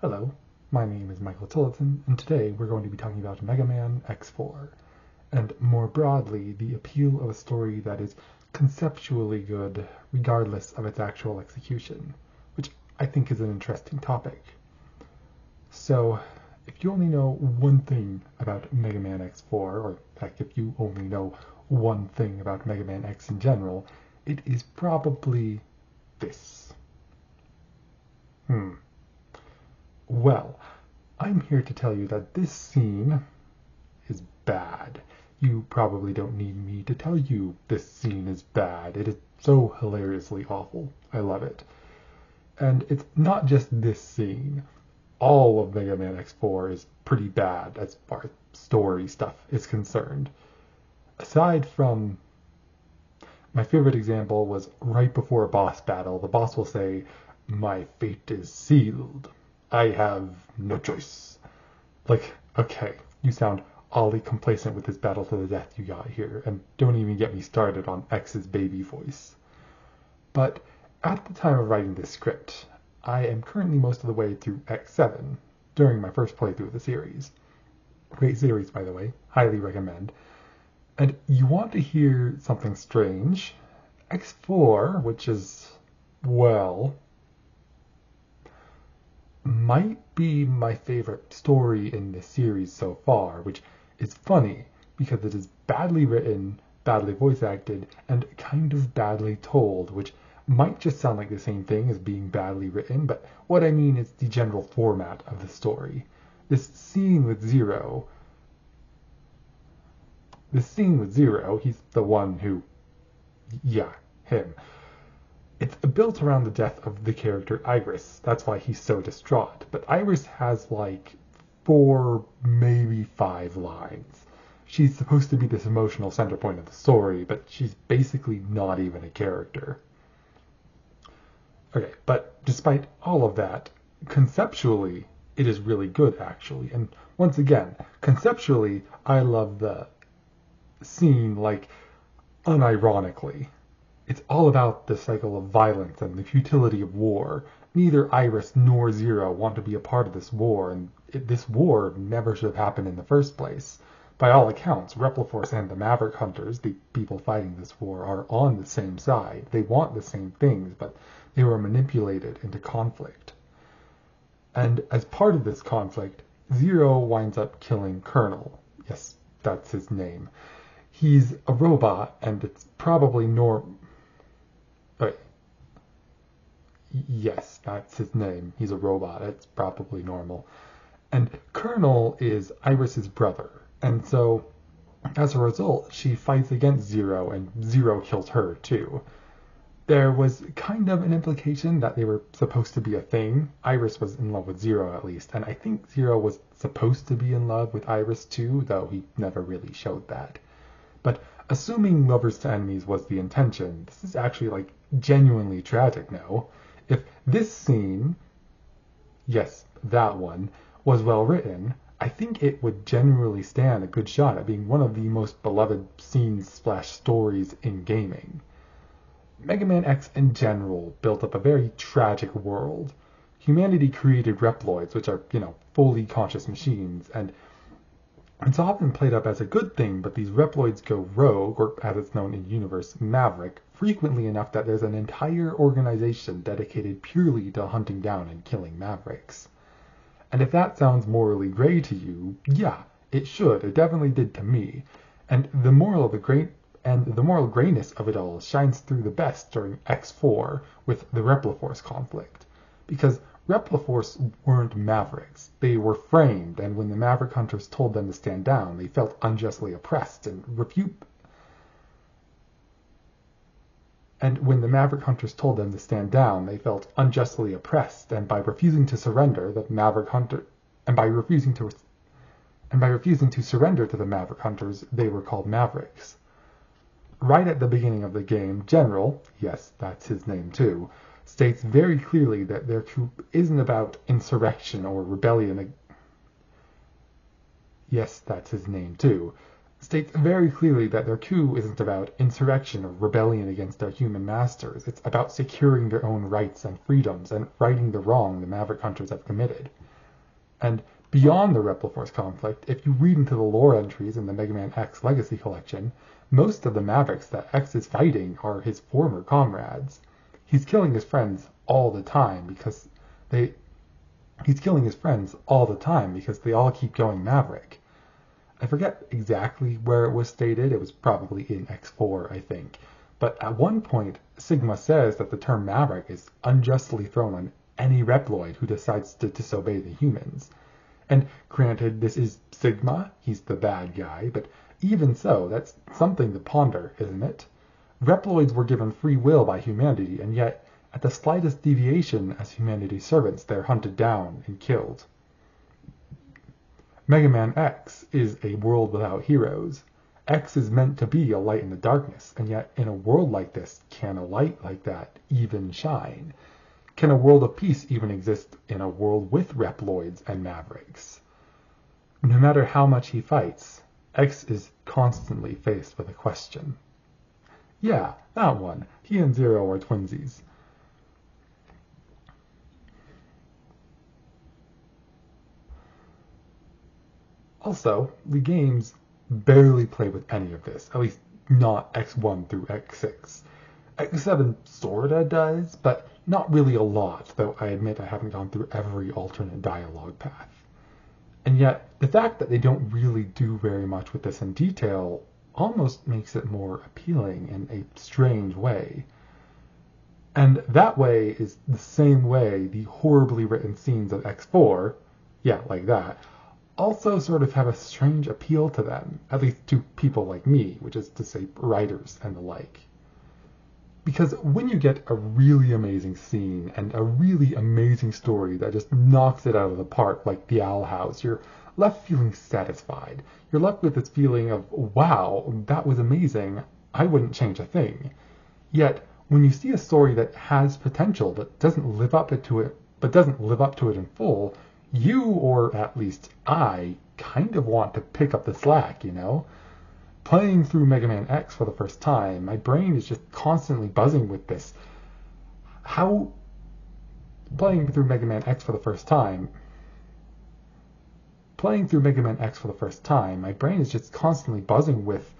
Hello, my name is Michael Tillotson, and today we're going to be talking about Mega Man X4, and more broadly, the appeal of a story that is conceptually good regardless of its actual execution, which I think is an interesting topic. So, if you only know one thing about Mega Man X4, or heck, if you only know one thing about Mega Man X in general, it is probably this. Well, I'm here to tell you that this scene is bad. You probably don't need me to tell you this scene is bad. It is so hilariously awful. I love it. And it's not just this scene. All of Mega Man X4 is pretty bad as far as story stuff is concerned. Aside from... my favorite example was right before a boss battle. The boss will say, "My fate is sealed. I have no choice." Like, okay, you sound oddly complacent with this battle to the death you got here, and don't even get me started on X's baby voice. But at the time of writing this script, I am currently most of the way through X7, during my first playthrough of the series. Great series, by the way, highly recommend. And you want to hear something strange? X4, which is, well, might be my favorite story in this series so far, which is funny because it is badly written, badly voice acted, and kind of badly told, which might just sound like the same thing as being badly written, but what I mean is the general format of the story. This scene with Zero, he's the one who, yeah, him. It's built around the death of the character Iris. That's why he's so distraught. But Iris has like 4, maybe 5 lines. She's supposed to be this emotional center point of the story, but she's basically not even a character. Okay, but despite all of that, conceptually, it is really good, actually. And once again, conceptually, I love the scene, like, unironically. It's all about the cycle of violence and the futility of war. Neither Iris nor Zero want to be a part of this war, and this war never should have happened in the first place. By all accounts, Repliforce and the Maverick Hunters, the people fighting this war, are on the same side. They want the same things, but they were manipulated into conflict. And as part of this conflict, Zero winds up killing Colonel. Yes, that's his name. He's a robot, and it's probably yes, that's his name. He's a robot. It's probably normal. And Colonel is Iris's brother. And so, as a result, she fights against Zero, and Zero kills her, too. There was kind of an implication that they were supposed to be a thing. Iris was in love with Zero, at least. And I think Zero was supposed to be in love with Iris, too, though he never really showed that. But assuming lovers to enemies was the intention, this is actually, like, genuinely tragic now. If this scene, yes, that one, was well written, I think it would generally stand a good shot at being one of the most beloved scenes/stories in gaming. Mega Man X in general built up a very tragic world. Humanity created Reploids, which are, fully conscious machines, and it's often played up as a good thing, but these Reploids go rogue, or as it's known in universe, Maverick, frequently enough that there's an entire organization dedicated purely to hunting down and killing Mavericks. And if that sounds morally gray to you, yeah, it should. It definitely did to me. And the moral grayness of it all shines through the best during X4 with the Repliforce conflict. Because Repliforce weren't Mavericks. They were framed, and when the Maverick Hunters told them to stand down, they felt unjustly oppressed and when the Maverick Hunters told them to stand down, they felt unjustly oppressed, and by refusing to surrender, by refusing to surrender to the Maverick Hunters, they were called Mavericks. Right at the beginning of the game, General, yes, that's his name too, states very clearly that their coup isn't about insurrection or rebellion. Yes, that's his name too. States very clearly that their coup isn't about insurrection or rebellion against their human masters. It's about securing their own rights and freedoms and righting the wrong the Maverick Hunters have committed. And beyond the Repliforce conflict, if you read into the lore entries in the Mega Man X Legacy Collection, most of the Mavericks that X is fighting are his former comrades. He's killing his friends all the time because they all keep going Maverick. I forget exactly where it was stated. It was probably in X4, I think. But at one point, Sigma says that the term Maverick is unjustly thrown on any Reploid who decides to disobey the humans. And granted, this is Sigma, he's the bad guy, but even so, that's something to ponder, isn't it? Reploids were given free will by humanity, and yet, at the slightest deviation as humanity's servants, they're hunted down and killed. Mega Man X is a world without heroes. X is meant to be a light in the darkness, and yet in a world like this, can a light like that even shine? Can a world of peace even exist in a world with Reploids and Mavericks? No matter how much he fights, X is constantly faced with a question. Yeah, that one. He and Zero are twinsies. Also, the games barely play with any of this, at least not X1 through X6. X7 sorta does, but not really a lot, though I admit I haven't gone through every alternate dialogue path. And yet, the fact that they don't really do very much with this in detail almost makes it more appealing in a strange way. And that way is the same way the horribly written scenes of X4, yeah, like that, also sort of have a strange appeal to them, at least to people like me, which is to say writers and the like. Because when you get a really amazing scene and a really amazing story that just knocks it out of the park like the Owl House, you're left feeling satisfied. You're left with this feeling of, wow, that was amazing, I wouldn't change a thing. Yet, when you see a story that has potential but doesn't live up to it in full, you, or at least I, kind of want to pick up the slack, you know? Playing through Mega Man X for the first time, my brain is just constantly buzzing with this. Playing through Mega Man X for the first time, my brain is just constantly buzzing with,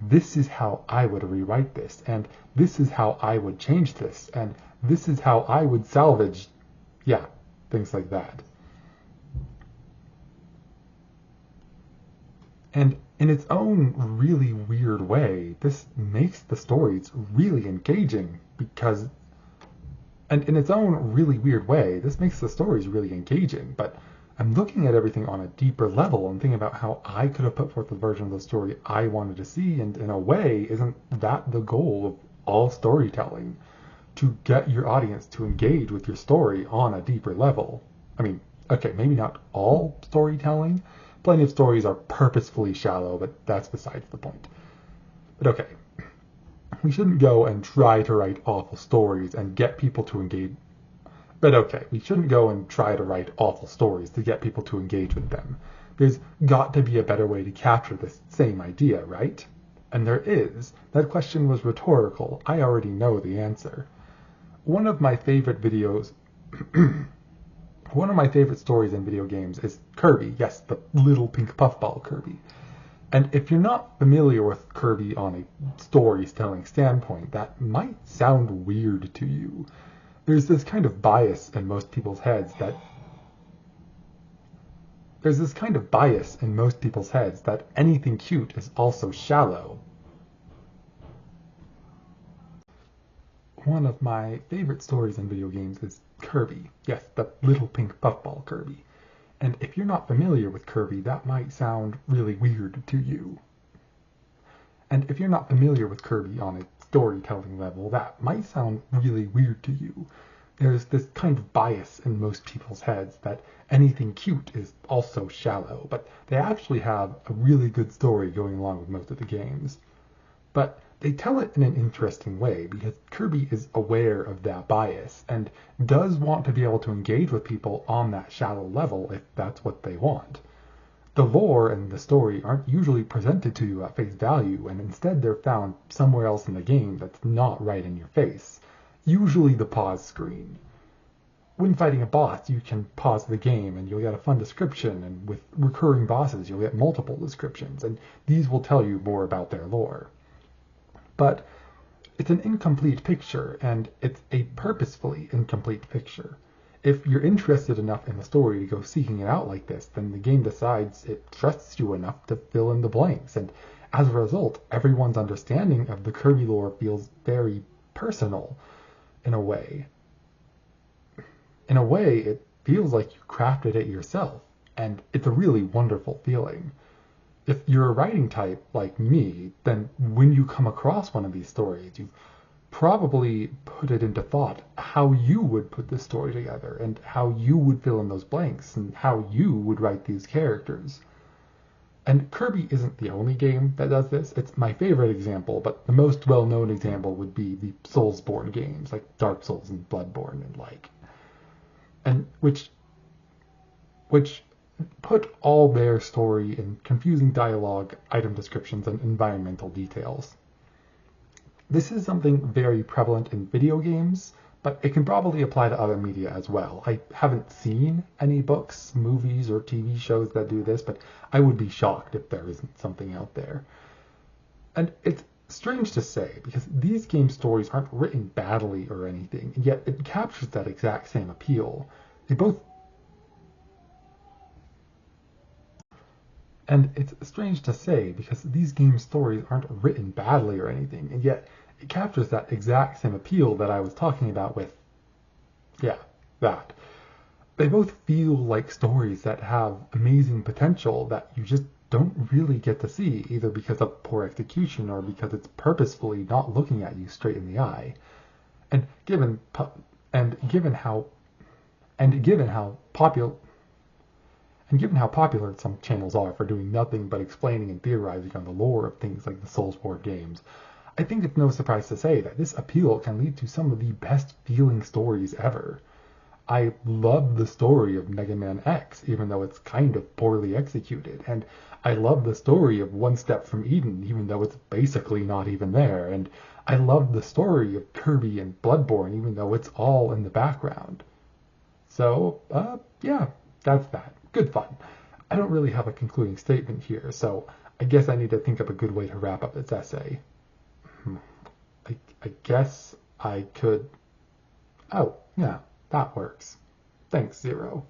this is how I would rewrite this, and this is how I would change this, and this is how I would salvage, yeah, things like that. And in its own really weird way, this makes the stories really engaging but I'm looking at everything on a deeper level and thinking about how I could have put forth the version of the story I wanted to see, and in a way, isn't that the goal of all storytelling? To get your audience to engage with your story on a deeper level. I mean, okay, maybe not all storytelling. Plenty of stories are purposefully shallow, but that's besides the point. But okay, we shouldn't go and try to write awful stories and get people to engage. We shouldn't go and try to write awful stories to get people to engage with them. There's got to be a better way to capture this same idea, right? And there is. That question was rhetorical. I already know the answer. One of my favorite stories in video games is Kirby. Yes, the little pink puffball Kirby. And if you're not familiar with Kirby on a storytelling standpoint, that might sound weird to you. There's this kind of bias in most people's heads that anything cute is also shallow. One of my favorite stories in video games is Kirby. Yes, the little pink puffball Kirby. And if you're not familiar with Kirby, that might sound really weird to you. And if you're not familiar with Kirby on a storytelling level, that might sound really weird to you. There's this kind of bias in most people's heads that anything cute is also shallow, but they actually have a really good story going along with most of the games. But they tell it in an interesting way because Kirby is aware of that bias and does want to be able to engage with people on that shallow level if that's what they want. The lore and the story aren't usually presented to you at face value, and instead they're found somewhere else in the game that's not right in your face, usually the pause screen. when fighting a boss, you can pause the game and you'll get a fun description, and with recurring bosses, you'll get multiple descriptions, and these will tell you more about their lore. But it's an incomplete picture, and it's a purposefully incomplete picture. If you're interested enough in the story to go seeking it out like this, then the game decides it trusts you enough to fill in the blanks, and as a result, everyone's understanding of the Kirby lore feels very personal in a way. In a way, it feels like you crafted it yourself, and it's a really wonderful feeling. If you're a writing type like me, then when you come across one of these stories, you've probably put it into thought how you would put this story together, and how you would fill in those blanks, and how you would write these characters. And Kirby isn't the only game that does this. It's my favorite example, but the most well-known example would be the Soulsborne games, like Dark Souls and Bloodborne and like. And which put all their story in confusing dialogue, item descriptions, and environmental details. This is something very prevalent in video games, but it can probably apply to other media as well. I haven't seen any books, movies, or TV shows that do this, but I would be shocked if there isn't something out there. And it's strange to say, because these game stories aren't written badly or anything, and yet it captures that exact same appeal. And it's strange to say, because these game stories aren't written badly or anything, and yet it captures that exact same appeal that I was talking about with, that. They both feel like stories that have amazing potential that you just don't really get to see, either because of poor execution or because it's purposefully not looking at you straight in the eye. And given how popular some channels are for doing nothing but explaining and theorizing on the lore of things like the Soulsborne games, I think it's no surprise to say that this appeal can lead to some of the best feeling stories ever. I love the story of Mega Man X, even though it's kind of poorly executed, and I love the story of One Step from Eden, even though it's basically not even there, and I love the story of Kirby and Bloodborne, even though it's all in the background. So, that's that. Good fun. I don't really have a concluding statement here, so I guess I need to think of a good way to wrap up this essay. I guess I could... Oh, yeah, that works. Thanks, Zero.